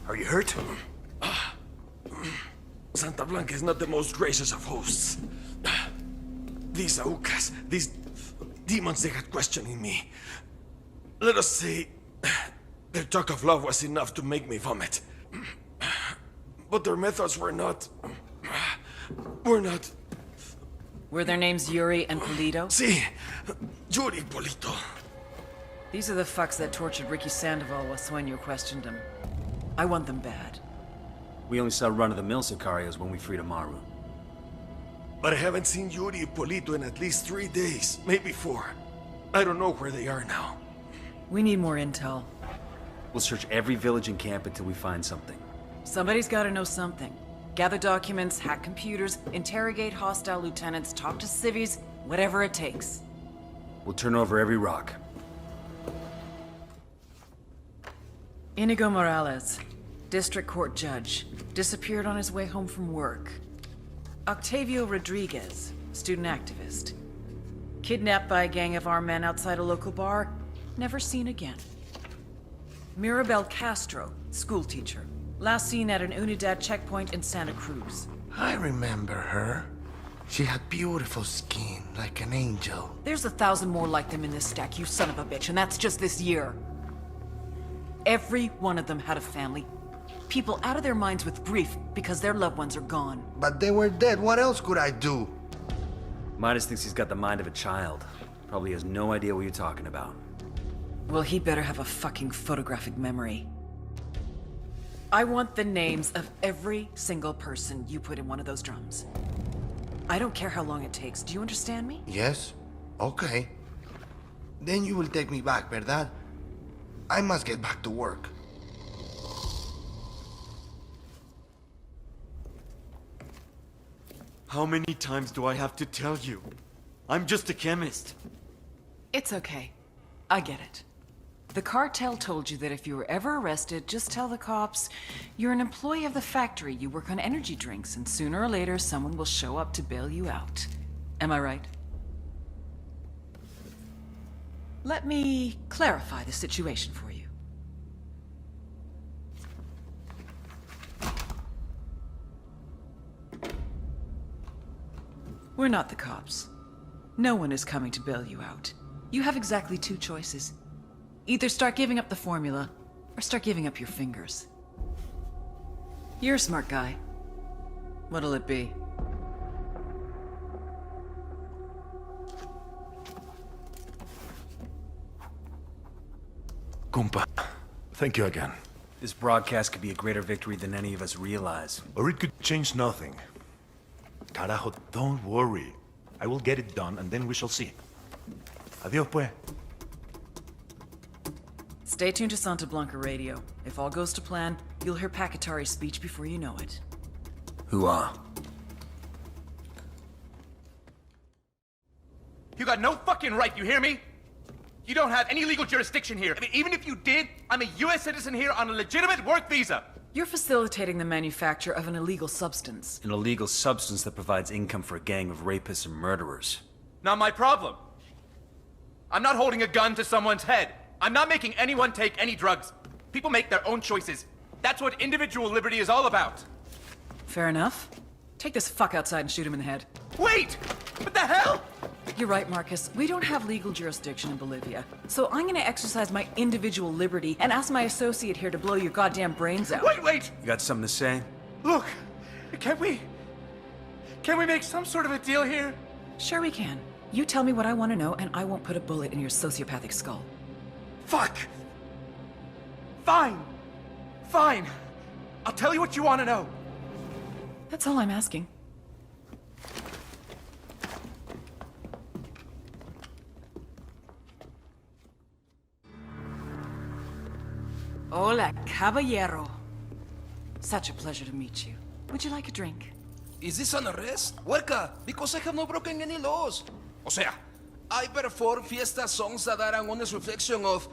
Are you hurt? Santa Blanca is not the most gracious of hosts. These Aucas, these demons they had questioning me. Let us say, their talk of love was enough to make me vomit. But their methods were not... Were their names Yuri and Polito? Si, Yuri Polito. These are the fucks that tortured Ricky Sandoval while Sueno questioned him. I want them bad. We only saw run-of-the-mill Sicarios when we freed Amaru. But I haven't seen Yuri and Polito in at least 3 days, maybe 4. I don't know where they are now. We need more intel. We'll search every village and camp until we find something. Somebody's gotta know something. Gather documents, hack computers, interrogate hostile lieutenants, talk to civvies, whatever it takes. We'll turn over every rock. Inigo Morales, district court judge, disappeared on his way home from work. Octavio Rodriguez, student activist. Kidnapped by a gang of armed men outside a local bar, never seen again. Mirabel Castro, schoolteacher, last seen at an Unidad checkpoint in Santa Cruz. I remember her. She had beautiful skin, like an angel. There's 1,000 more like them in this stack, you son of a bitch, and that's just this year. Every one of them had a family. People out of their minds with grief because their loved ones are gone. But they were dead. What else could I do? Midas thinks he's got the mind of a child. Probably has no idea what you're talking about. Well, he better have a fucking photographic memory. I want the names of every single person you put in one of those drums. I don't care how long it takes. Do you understand me? Yes? Okay. Then you will take me back, ¿verdad? I must get back to work. How many times do I have to tell you? I'm just a chemist. It's okay. I get it. The cartel told you that if you were ever arrested, just tell the cops you're an employee of the factory, you work on energy drinks, and sooner or later someone will show up to bail you out. Am I right? Let me clarify the situation for you. We're not the cops. No one is coming to bail you out. You have exactly 2 choices. Either start giving up the formula, or start giving up your fingers. You're a smart guy. What'll it be? Compa, thank you again. This broadcast could be a greater victory than any of us realize. Or it could change nothing. Carajo, don't worry. I will get it done, and then we shall see. Adios, pues. Stay tuned to Santa Blanca Radio. If all goes to plan, you'll hear Pakatari's speech before you know it. Hoo-ah. You got no fucking right, you hear me? You don't have any legal jurisdiction here. I mean, even if you did, I'm a US citizen here on a legitimate work visa. You're facilitating the manufacture of an illegal substance. An illegal substance that provides income for a gang of rapists and murderers. Not my problem. I'm not holding a gun to someone's head. I'm not making anyone take any drugs. People make their own choices. That's what individual liberty is all about. Fair enough. Take this fuck outside and shoot him in the head. Wait! What the hell? You're right, Marcus. We don't have legal jurisdiction in Bolivia. So I'm gonna exercise my individual liberty and ask my associate here to blow your goddamn brains out. Wait! You got something to say? Look, can we make some sort of a deal here? Sure we can. You tell me what I want to know and I won't put a bullet in your sociopathic skull. Fuck! Fine. I'll tell you what you want to know. That's all I'm asking. Hola, caballero. Such a pleasure to meet you. Would you like a drink? Is this an arrest? Huerca, because I have not broken any laws. O sea, I perform fiesta songs that are an honest reflection of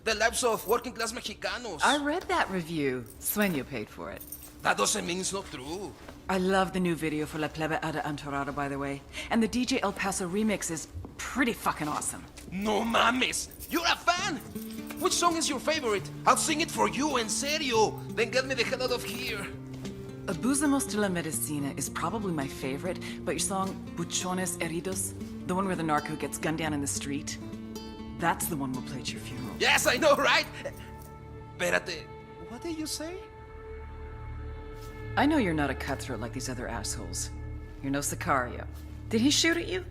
the lives of working class Mexicanos. I read that review. Sueno paid for it. That doesn't mean it's not true. I love the new video for La Plebe Ada Antorada, by the way. And the DJ El Paso remix is pretty fucking awesome. No mames! You're a fan! Which song is your favorite? I'll sing it for you, en serio. Then get me the hell out of here. Abusamos de la Medicina is probably my favorite, but your song Buchones Heridos, the one where the narco gets gunned down in the street, that's the one we'll play at your funeral. Yes, I know, right? Espérate, what did you say? I know you're not a cutthroat like these other assholes. You're no Sicario. Did he shoot at you?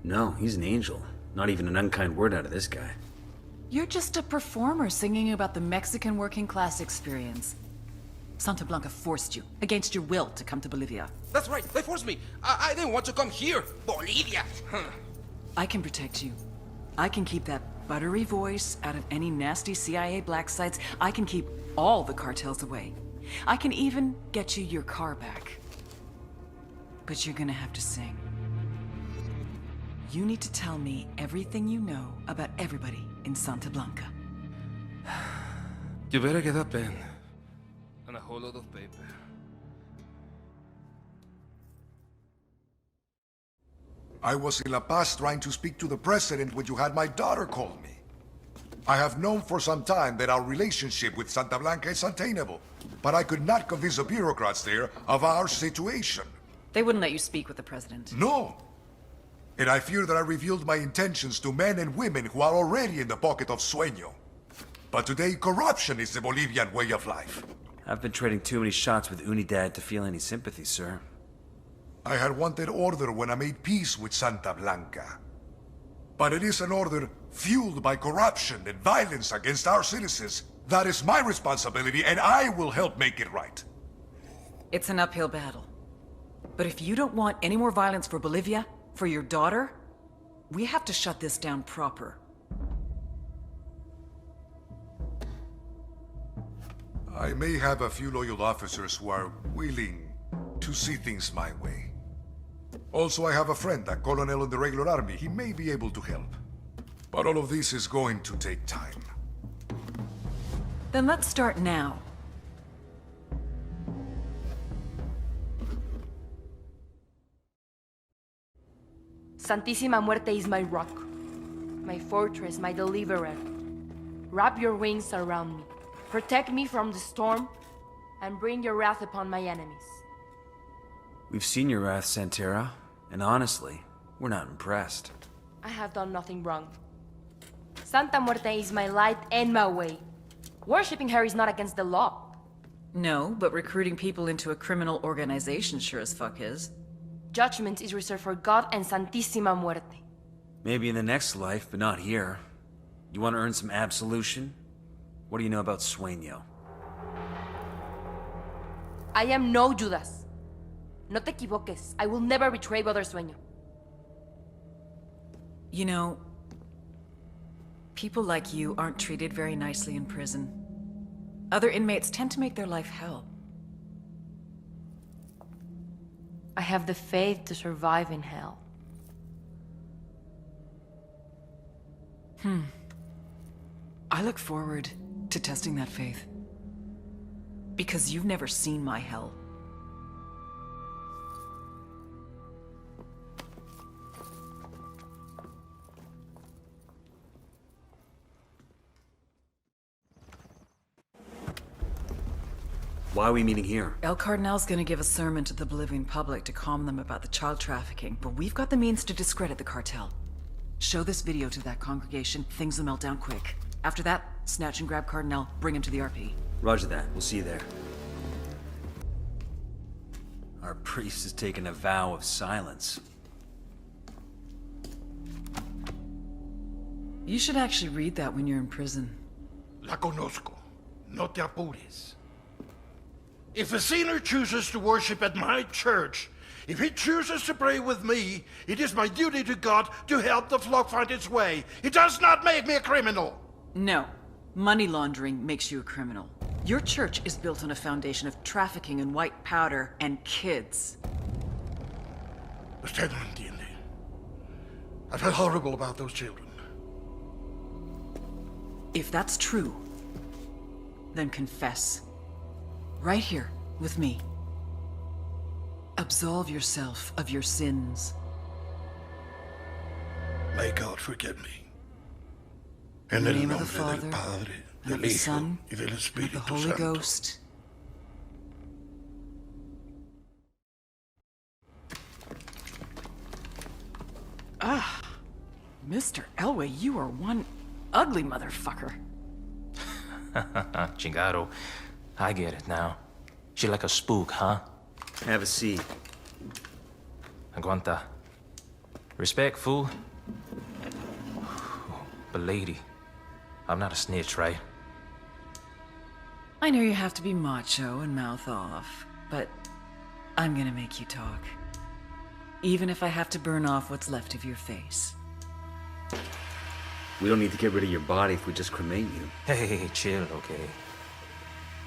No, he's an angel. Not even an unkind word out of this guy. You're just a performer singing about the Mexican working class experience. Santa Blanca forced you, against your will, to come to Bolivia. That's right, they forced me. I didn't want to come here. Bolivia. I can protect you. I can keep that buttery voice out of any nasty CIA black sites. I can keep all the cartels away. I can even get you your car back. But you're gonna have to sing. You need to tell me everything you know about everybody in Santa Blanca. You better get a pen. And a whole lot of paper. I was in La Paz trying to speak to the president when you had my daughter call me. I have known for some time that our relationship with Santa Blanca is untenable, but I could not convince the bureaucrats there of our situation. They wouldn't let you speak with the president. No. And I fear that I revealed my intentions to men and women who are already in the pocket of Sueno. But today, corruption is the Bolivian way of life. I've been trading too many shots with Unidad to feel any sympathy, sir. I had wanted order when I made peace with Santa Blanca. But it is an order fueled by corruption and violence against our citizens. That is my responsibility, and I will help make it right. It's an uphill battle. But if you don't want any more violence for Bolivia, for your daughter, we have to shut this down proper. I may have a few loyal officers who are willing to see things my way. Also, I have a friend, a colonel in the regular army. He may be able to help. But all of this is going to take time. Then let's start now. Santísima Muerte is my rock, my fortress, my deliverer. Wrap your wings around me. Protect me from the storm, and bring your wrath upon my enemies. We've seen your wrath, Santera, and honestly, we're not impressed. I have done nothing wrong. Santa Muerte is my light and my way. Worshipping her is not against the law. No, but recruiting people into a criminal organization sure as fuck is. Judgment is reserved for God and Santísima Muerte. Maybe in the next life, but not here. You want to earn some absolution? What do you know about Sueno? I am no Judas. No te equivoques. I will never betray Brother Sueño. You know, people like you aren't treated very nicely in prison. Other inmates tend to make their life hell. I have the faith to survive in hell. I look forward to testing that faith. Because you've never seen my hell. Why are we meeting here? El Cardinal's gonna give a sermon to the Bolivian public to calm them about the child trafficking, but we've got the means to discredit the cartel. Show this video to that congregation, things will melt down quick. After that, snatch and grab Cardinal, bring him to the RP. Roger that. We'll see you there. Our priest has taken a vow of silence. You should actually read that when you're in prison. La conozco. No te apures. If a sinner chooses to worship at my church, if he chooses to pray with me, it is my duty to God to help the flock find its way. It does not make me a criminal. No. Money laundering makes you a criminal. Your church is built on a foundation of trafficking in white powder and kids. Usted no entiende. I felt horrible about those children. If that's true, then confess. Right here, with me. Absolve yourself of your sins. May God forgive me. En the el name of the nombre del Father, Padre, and of del the Hijo Son, y del and of the Espíritu Holy Santo. Ghost. Ah, Mr. Elway, you are one ugly motherfucker. Chingado. I get it now. She like a spook, huh? Have a seat. Aguanta. Respect, fool. But lady, I'm not a snitch, right? I know you have to be macho and mouth off, but I'm gonna make you talk. Even if I have to burn off what's left of your face. We don't need to get rid of your body if we just cremate you. Hey, chill, okay?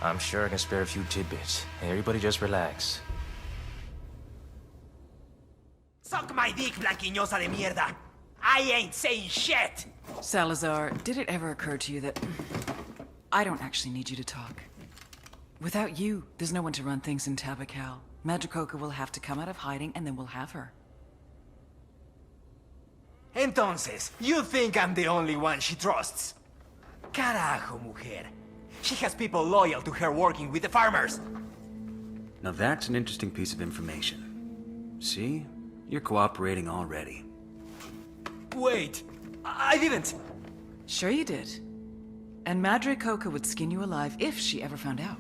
I'm sure I can spare a few tidbits. Everybody just relax. Suck my dick, blanquiñosa de mierda! I ain't saying shit! Salazar, did it ever occur to you that I don't actually need you to talk? Without you, there's no one to run things in Tabacal. Magicoca will have to come out of hiding, and then we'll have her. Entonces, you think I'm the only one she trusts? Carajo, mujer. She has people loyal to her working with the farmers. Now that's an interesting piece of information. See? You're cooperating already. Wait, I didn't. Sure you did. And Madre Coca would skin you alive if she ever found out.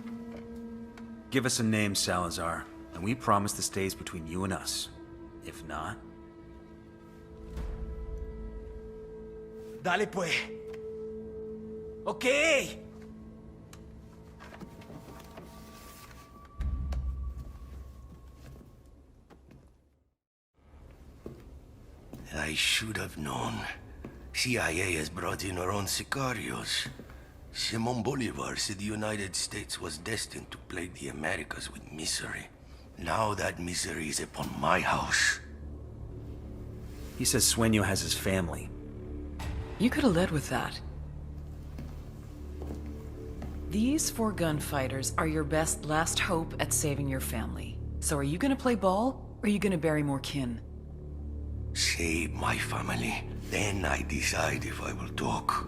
Give us a name, Salazar, and we promise this stays between you and us. If not... Dale pues. Okay. I should have known. CIA has brought in her own sicarios. Simon Bolivar said the United States was destined to plague the Americas with misery. Now that misery is upon my house. He says Sueno has his family. You could have led with that. These 4 gunfighters are your best last hope at saving your family. So are you gonna play ball, or are you gonna bury more kin? Save my family. Then I decide if I will talk.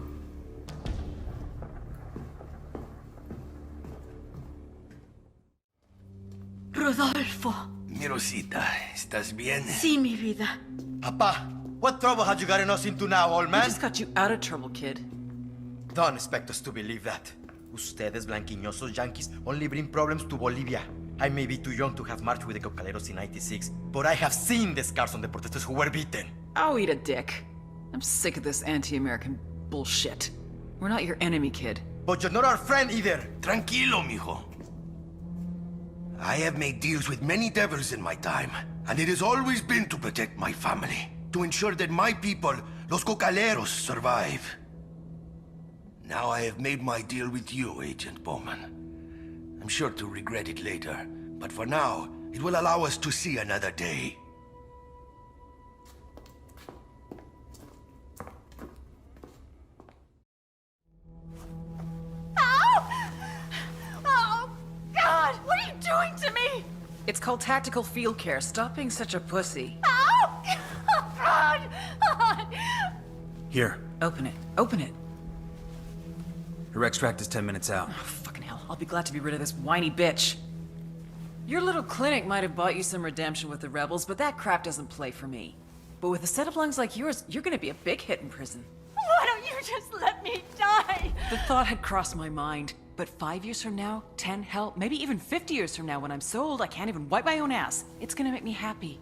Rodolfo. Mi Rosita, ¿estás bien? Sí, mi vida. Papa, what trouble had you gotten us into now, old We man? just got you out of trouble, kid. Don't expect us to believe that. Ustedes, blanquiñosos yankees, only bring problems to Bolivia. I may be too young to have marched with the cocaleros in '96, but I have seen the scars on the protesters who were beaten. I'll eat a dick. I'm sick of this anti-American bullshit. We're not your enemy, kid. But you're not our friend either. Tranquilo, mijo. I have made deals with many devils in my time, and it has always been to protect my family, to ensure that my people, los cocaleros, survive. Now I have made my deal with you, Agent Bowman. I'm sure to regret it later, but for now, it will allow us to see another day. Oh, God! What are you doing to me? It's called tactical field care. Stop being such a pussy. Ow! Oh, God! Here. Open it. Open it. Her extract is 10 minutes out. Oh, fucking hell. I'll be glad to be rid of this whiny bitch. Your little clinic might have bought you some redemption with the rebels, but that crap doesn't play for me. But with a set of lungs like yours, you're gonna be a big hit in prison. Why don't you just let me die? The thought had crossed my mind, but 5 years from now, 10, hell, maybe even 50 years from now, when I'm so old I can't even wipe my own ass, it's gonna make me happy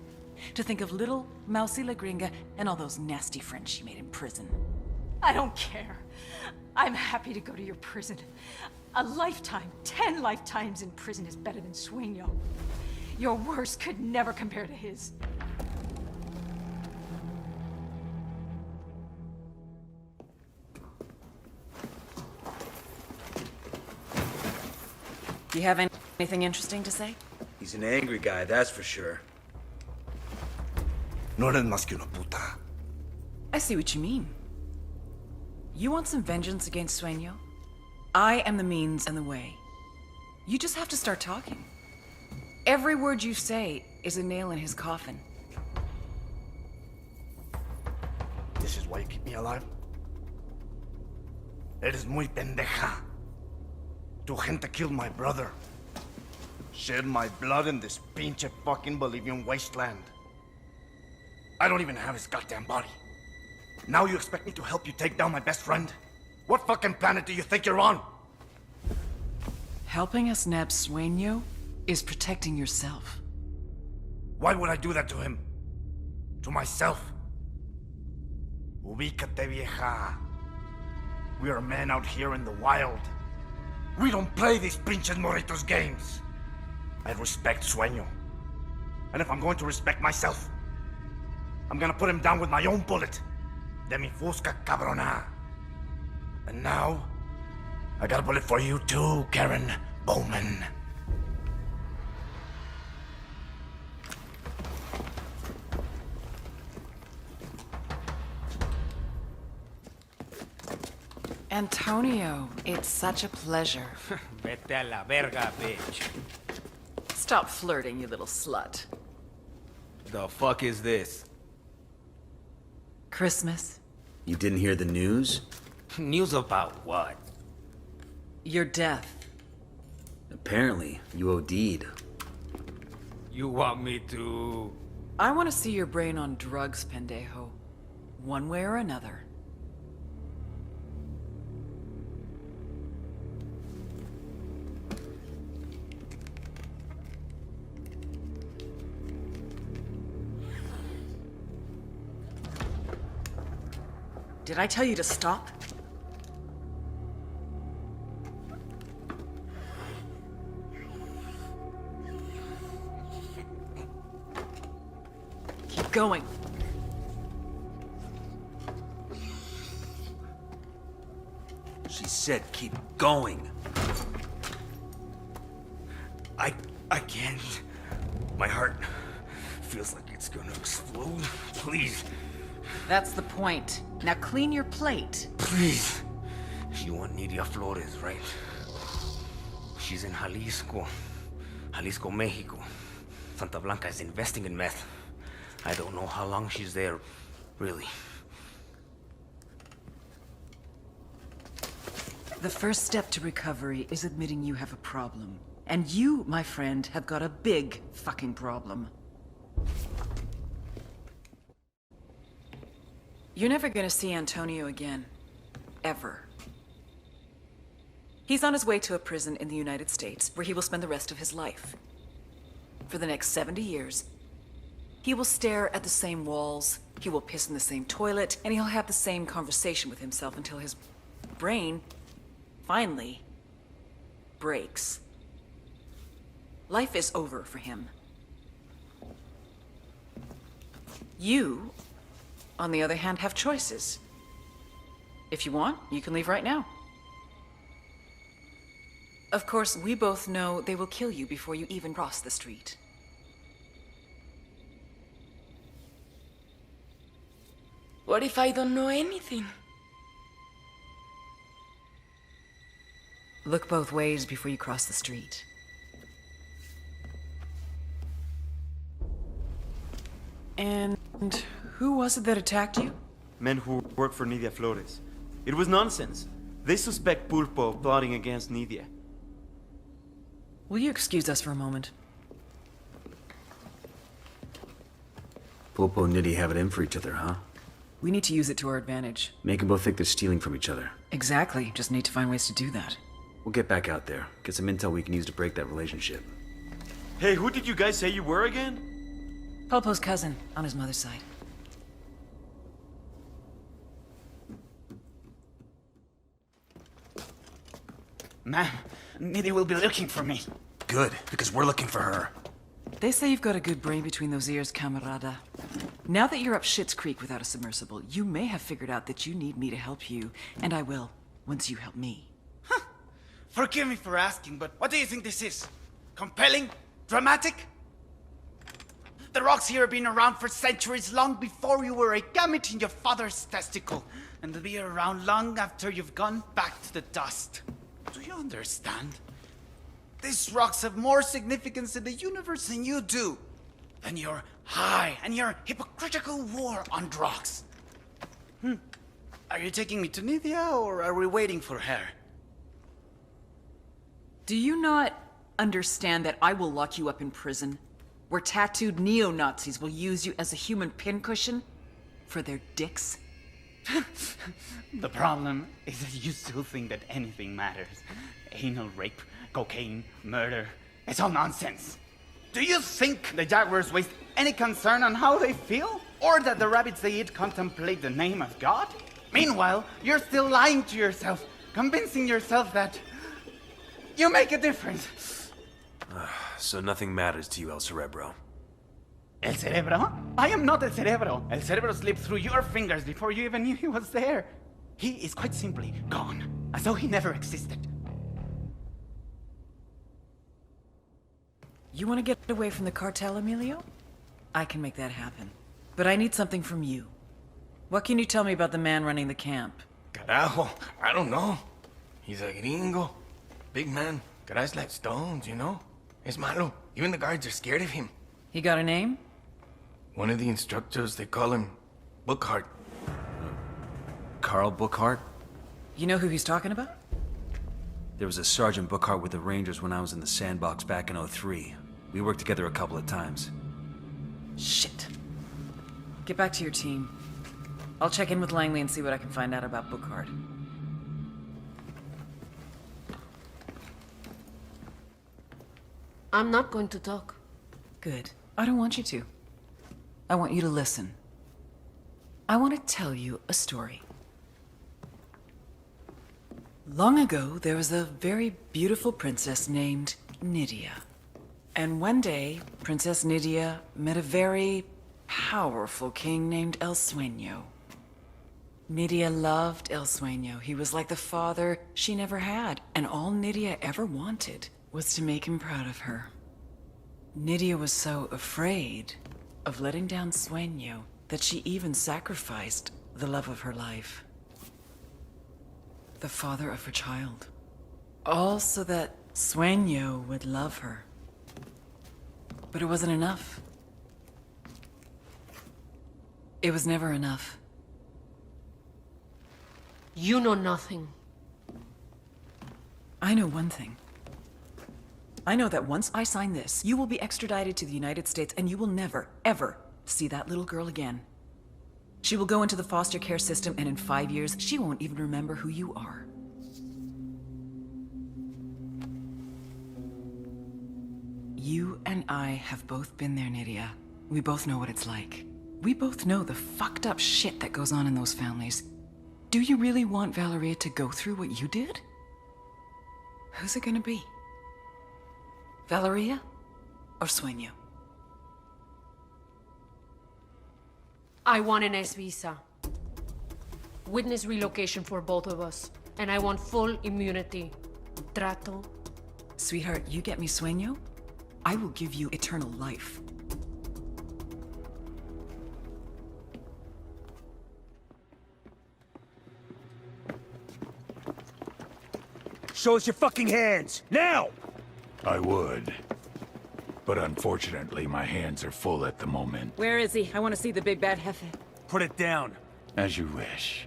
to think of little Mousy La Gringa and all those nasty friends she made in prison. I don't care. I'm happy to go to your prison. A lifetime, 10 lifetimes in prison is better than Sueno. Your worst could never compare to his. Do you have anything interesting to say? He's an angry guy, that's for sure. No eres más que una puta. I see what you mean. You want some vengeance against Sueno? I am the means and the way. You just have to start talking. Every word you say is a nail in his coffin. This is why you keep me alive? Eres muy pendeja. Tu gente killed my brother. Shed my blood in this pinche fucking Bolivian wasteland. I don't even have his goddamn body. Now you expect me to help you take down my best friend? What fucking planet do you think you're on? Helping us nab Sueno is protecting yourself. Why would I do that to him? To myself? Ubícate, vieja. We are men out here in the wild. We don't play these pinches morritos games. I respect Sueño. And if I'm going to respect myself, I'm gonna put him down with my own bullet. De mi fusca, cabrona. And now, I got a bullet for you too, Karen Bowman. Antonio, it's such a pleasure. Vete a la verga, bitch. Stop flirting, you little slut. The fuck is this? Christmas. You didn't hear the news? News about what? Your death. Apparently, you OD'd. You want me to... I want to see your brain on drugs, pendejo. One way or another. Did I tell you to stop? Keep going. She said keep going. I can't. My heart feels like it's gonna explode. Please. That's the point. Now clean your plate. Please. You want Nidia Flores, right? She's in Jalisco. Jalisco, Mexico. Santa Blanca is investing in meth. I don't know how long she's there, really. The first step to recovery is admitting you have a problem. And you, my friend, have got a big fucking problem. You're never gonna see Antonio again. Ever. He's on his way to a prison in the United States, where he will spend the rest of his life. For the next 70 years, he will stare at the same walls, he will piss in the same toilet, and he'll have the same conversation with himself until his brain finally breaks. Life is over for him. You, on the other hand, have choices. If you want, you can leave right now. Of course, we both know they will kill you before you even cross the street. What if I don't know anything? Look both ways before you cross the street. And who was it that attacked you? Men who work for Nidia Flores. It was nonsense. They suspect Pulpo of plotting against Nidia. Will you excuse us for a moment? Popo and Nitty have it in for each other, huh? We need to use it to our advantage. Make them both think they're stealing from each other. Exactly. Just need to find ways to do that. We'll get back out there. Get some intel we can use to break that relationship. Hey, who did you guys say you were again? Popo's cousin, on his mother's side. Ma'am, Nidhi will be looking for me. Good, because we're looking for her. They say you've got a good brain between those ears, camarada. Now that you're up Schitt's Creek without a submersible, you may have figured out that you need me to help you, and I will, once you help me. Huh. Forgive me for asking, but what do you think this is? Compelling? Dramatic? The rocks here have been around for centuries, long before you were a gamete in your father's testicle, and they'll be around long after you've gone back to the dust. Do you understand? These rocks have more significance in the universe than you do, than your high and your hypocritical war on rocks. Are you taking me to Nydia, or are we waiting for her? Do you not understand that I will lock you up in prison, where tattooed neo-Nazis will use you as a human pincushion for their dicks? The problem is that you still think that anything matters. Anal rape, cocaine, murder. It's all nonsense. Do you think the jaguars waste any concern on how they feel? Or that the rabbits they eat contemplate the name of God? Meanwhile, you're still lying to yourself, convincing yourself that you make a difference. So nothing matters to you, El Cerebro. El Cerebro? I am not El Cerebro. El Cerebro slipped through your fingers before you even knew he was there. He is quite simply gone, as though he never existed. You want to get away from the cartel, Emilio? I can make that happen. But I need something from you. What can you tell me about the man running the camp? Carajo, I don't know. He's a gringo. Big man. Cries like stones, you know? Es malo. Even the guards are scared of him. He got a name? One of the instructors, they call him Bookhart. Carl Bookhart? You know who he's talking about? There was a Sergeant Bookhart with the Rangers when I was in the sandbox back in '03. We worked together a couple of times. Shit. Get back to your team. I'll check in with Langley and see what I can find out about Bookhart. I'm not going to talk. Good. I don't want you to. I want you to listen. I want to tell you a story. Long ago, there was a very beautiful princess named Nydia. And one day, Princess Nydia met a very powerful king named El Sueno. Nydia loved El Sueno. He was like the father she never had, and all Nydia ever wanted was to make him proud of her. Nydia was so afraid of letting down Sueno that she even sacrificed the love of her life. The father of her child. All so that Sueno would love her. But it wasn't enough. It was never enough. You know nothing. I know one thing. I know that once I sign this, you will be extradited to the United States and you will never, ever see that little girl again. She will go into the foster care system and in 5 years, she won't even remember who you are. You and I have both been there, Nydia. We both know what it's like. We both know the fucked up shit that goes on in those families. Do you really want Valeria to go through what you did? Who's it gonna be? Valeria or Sueno? I want an S visa. Witness relocation for both of us. And I want full immunity. Trato. Sweetheart, you get me Sueno, I will give you eternal life. Show us your fucking hands, now! I would. But unfortunately, my hands are full at the moment. Where is he? I want to see the big bad jefe. Put it down. As you wish.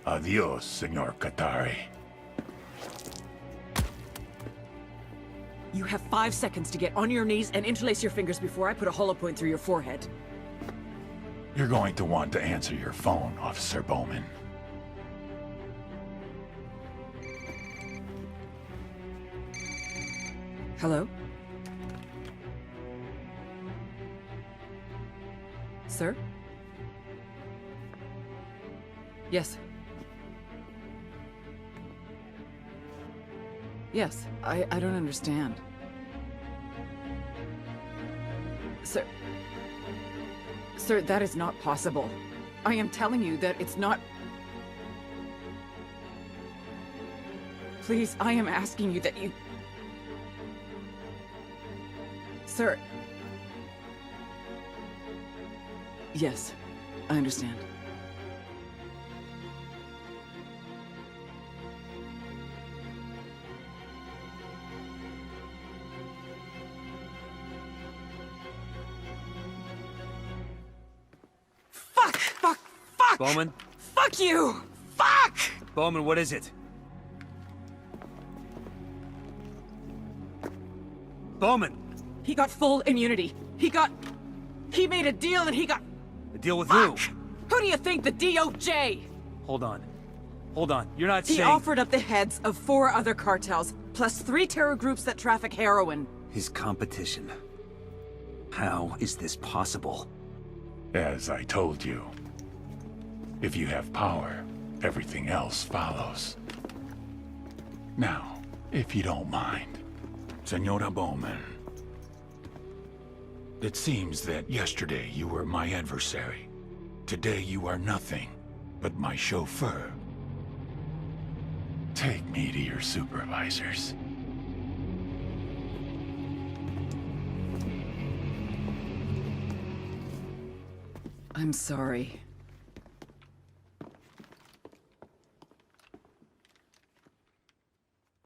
Adios, Senor Katari. You have 5 seconds to get on your knees and interlace your fingers before I put a hollow point through your forehead. You're going to want to answer your phone, Officer Bowman. Hello? Sir? Yes. Yes, I don't understand. Sir, that is not possible. I am telling you that it's not... Please, I am asking you that you... Sir... Yes, I understand. Bowman? Fuck you! Fuck! Bowman, what is it? Bowman! He got full immunity. He made a deal and he got... The deal with Fuck! who? Who do you think, the DOJ? Hold on. Hold on. You're not He saying... offered up the heads of 4 other cartels, plus 3 terror groups that traffic heroin. His competition. How is this possible? As I told you, if you have power, everything else follows. Now, if you don't mind, Senora Bowman, it seems that yesterday you were my adversary. Today you are nothing but my chauffeur. Take me to your supervisors. I'm sorry.